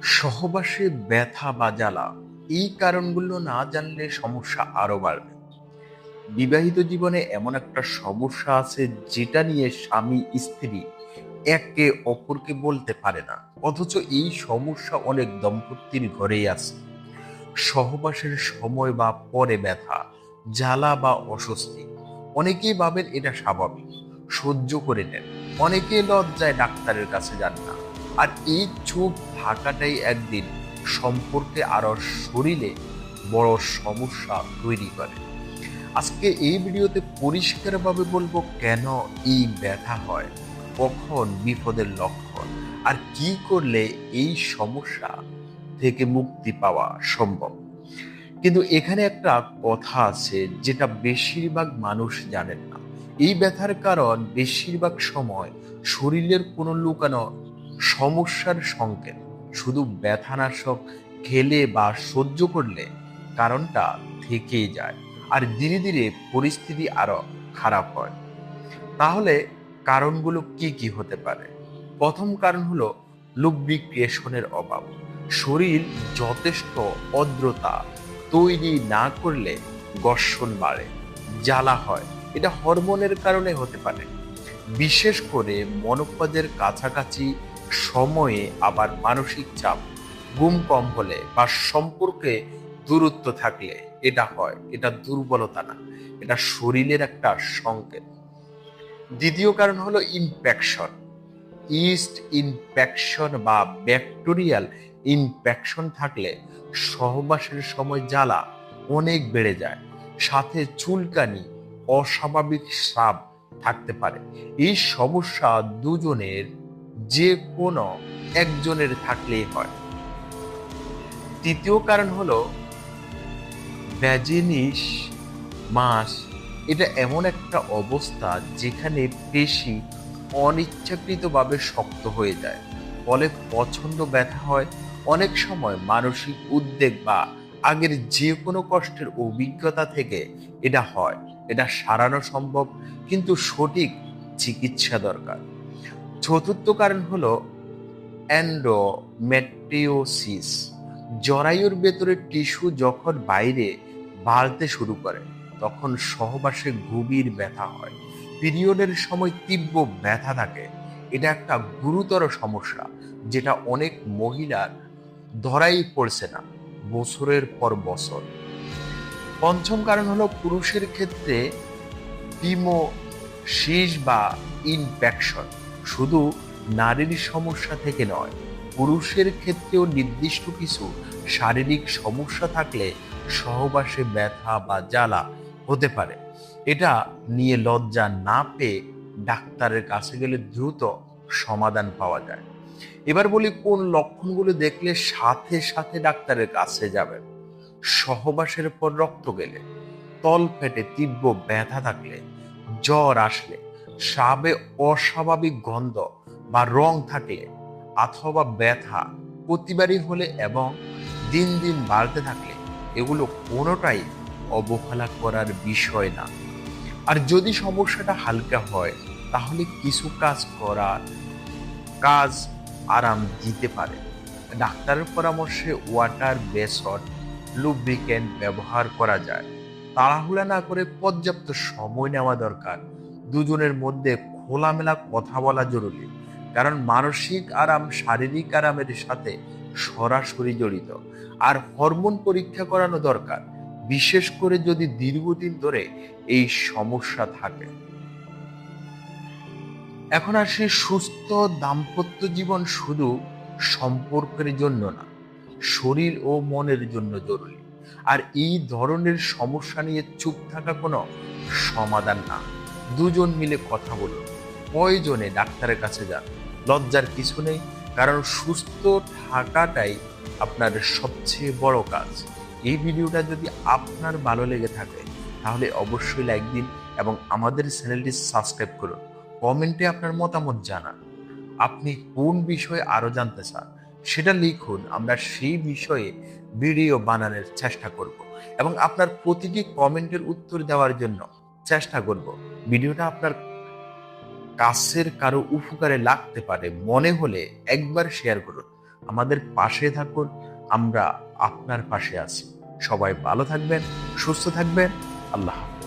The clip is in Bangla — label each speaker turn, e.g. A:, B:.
A: সহবাসে ব্যথা বা জ্বালা, এই কারণগুলো না জানলে সমস্যা আরো বাড়বে। বিবাহিত জীবনে এমন একটা সমস্যা আছে যেটা নিয়ে স্বামী স্ত্রী একে অপরকে বলতে পারে না, অথচ এই সমস্যা অনেক দম্পতির ঘরেই আছে। সহবাসের সময় বা পরে ব্যথা, জ্বালা বা অস্বস্তি, অনেকেই ভাবেন এটা স্বাভাবিক, সহ্য করে নেন। অনেকে লজ্জায় ডাক্তারের কাছে যান না। আর এই চুপ থাকাটাই একদিন সম্পর্কে আরো শরীরে বড় সমস্যা তৈরি করে। আজকে এই ভিডিওতে পরিষ্কারভাবে বলবো কেন এই ব্যথা হয়, কখন বিপদের লক্ষণ, আর কি করলে এই সমস্যা থেকে মুক্তি পাওয়া সম্ভব। কিন্তু এখানে একটা কথা আছে যেটা বেশিরভাগ মানুষ জানেন না। এই ব্যথার কারণ বেশিরভাগ সময় শরীরের কোনো লুকানো সমস্যার সংকেত। শুধু ব্যথানাশক খেলে বা সহ্য করলে কারণটা থেকেই যায়, আর ধীরে ধীরে পরিস্থিতি আরো খারাপ হয়। তাহলে কারণগুলো কি কি হতে পারে? প্রথম কারণ হলো লুব্রিকেশনের অভাব। শরীর যথেষ্ট আর্দ্রতা তৈরি না করলে ঘর্ষণ বাড়ে, জ্বালা হয়। এটা হরমোনের কারণে হতে পারে, বিশেষ করে মনোপজের কাছাকাছি সময়ে। আবার মানসিক চাপ, ঘুম কম হলে বা সম্পর্কে দূরত্ব থাকলে এটা হয়। এটা দুর্বলতা না, এটা শরীরের একটা সংকেত। দ্বিতীয় কারণ হলো ইনফেকশন। ইস্ট ইনফেকশন বা ব্যাকটেরিয়াল ইনফেকশন থাকলে সহবাসের সময় জ্বালা অনেক বেড়ে যায়, সাথে চুলকানি, অস্বাভাবিক স্রাব থাকতে পারে। এই সমস্যা দুজনের যে কোনো একজনের থাকলেই হয়। তৃতীয় কারণ হলো ভ্যাজিনিস মাস। এটা এমন একটা অবস্থা যেখানে পেশি অনিচ্ছাকৃতভাবে শক্ত হয়ে যায়, ফলে প্রচন্ড ব্যথা হয়। অনেক সময় মানসিক উদ্বেগ বা আগের যে কোনো কষ্টের অভিজ্ঞতা থেকে এটা হয়। এটা সারানো সম্ভব, কিন্তু সঠিক চিকিৎসা দরকার। চতুর্থ কারণ হলো এন্ডোমেট্রিওসিস। জরায়ুর ভেতরে টিস্যু যখন বাইরে বাড়তে শুরু করে তখন সহবাসে গভীর ব্যথা হয়। পিরিয়ডের সময় তীব্র ব্যথা থাকে। এটা একটা গুরুতর সমস্যা যেটা অনেক মহিলার ধরাই পড়ছে না বছরের পর বছর। পঞ্চম কারণ হলো পুরুষের ক্ষেত্রে ফিমোসিস বা ইনফেকশন। শুধু নারীর সমস্যা থেকে নয়, পুরুষের ক্ষেত্রেও নির্দিষ্ট কিছু শারীরিক সমস্যা থাকলে সহবাসে ব্যথা বা জ্বালা হতে পারে। এটা নিয়ে লজ্জা না পেয়ে ডাক্তারের কাছে গেলে দ্রুত সমাধান পাওয়া যায়। এবার বলি কোন লক্ষণগুলো দেখলে সাথে সাথে ডাক্তারের কাছে যাবেন। সহবাসের পর রক্ত গেলে, তল ফেটে তীব্র ব্যথা থাকলে, জ্বর আসলে, স্রাবে অস্বাভাবিক গন্ধ বা রং থাকলে, অথবা ব্যথা প্রতিবারই হলে এবং দিন দিন বাড়তে থাকলে, এগুলো কোনোটাই অবহেলা করার বিষয় না। আর যদি সমস্যাটা হালকা হয় তাহলে কিছু কাজ আরাম দিতে পারে। ডাক্তারের পরামর্শে ওয়াটার বেসড লুব্রিকেন্ট ব্যবহার করা যায়। তাড়াহুড়া না করে পর্যাপ্ত সময় নেওয়া দরকার। দুজনের মধ্যে খোলামেলা কথা বলা জরুরি, কারণ মানসিক আরাম শারীরিক আরামের সাথে সরাসরি জড়িত। আর হরমোন পরীক্ষা করানো দরকার, বিশেষ করে যদি দীর্ঘদিন ধরে এই সমস্যা থাকে। এখন আসি, সুস্থ দাম্পত্য জীবন শুধু সম্পর্কের জন্য না, শরীর ও মনের জন্য জরুরি। আর এই ধরনের সমস্যা নিয়ে চুপ থাকা কোনো সমাধান না। দুজন মিলে কথা বলুন, প্রয়োজনে ডাক্তারের কাছে যান। লজ্জার কিছু নেই, কারণ সুস্থ থাকাটাই আপনার সবচেয়ে বড় কাজ। এই ভিডিওটা যদি আপনার ভালো লেগে থাকে তাহলে অবশ্যই লাইক দিন এবং আমাদের চ্যানেলটি সাবস্ক্রাইব করুন। কমেন্টে আপনার মতামত জানান। আপনি কোন বিষয়ে আরো জানতে চান সেটা লিখুন, আমরা সেই বিষয়ে ভিডিও বানানোর চেষ্টা করব এবং আপনার প্রতিটি কমেন্টের উত্তর দেওয়ার জন্য চেষ্টা করব। ভিডিওটা আপনার কাছের কারো উপকারে লাগতে পারে মনে হলে একবার শেয়ার করুন। আমাদের পাশে থাকুন, আমরা আপনার পাশে আছি। সবাই ভালো থাকবেন, সুস্থ থাকবেন। আল্লাহ হাফেজ।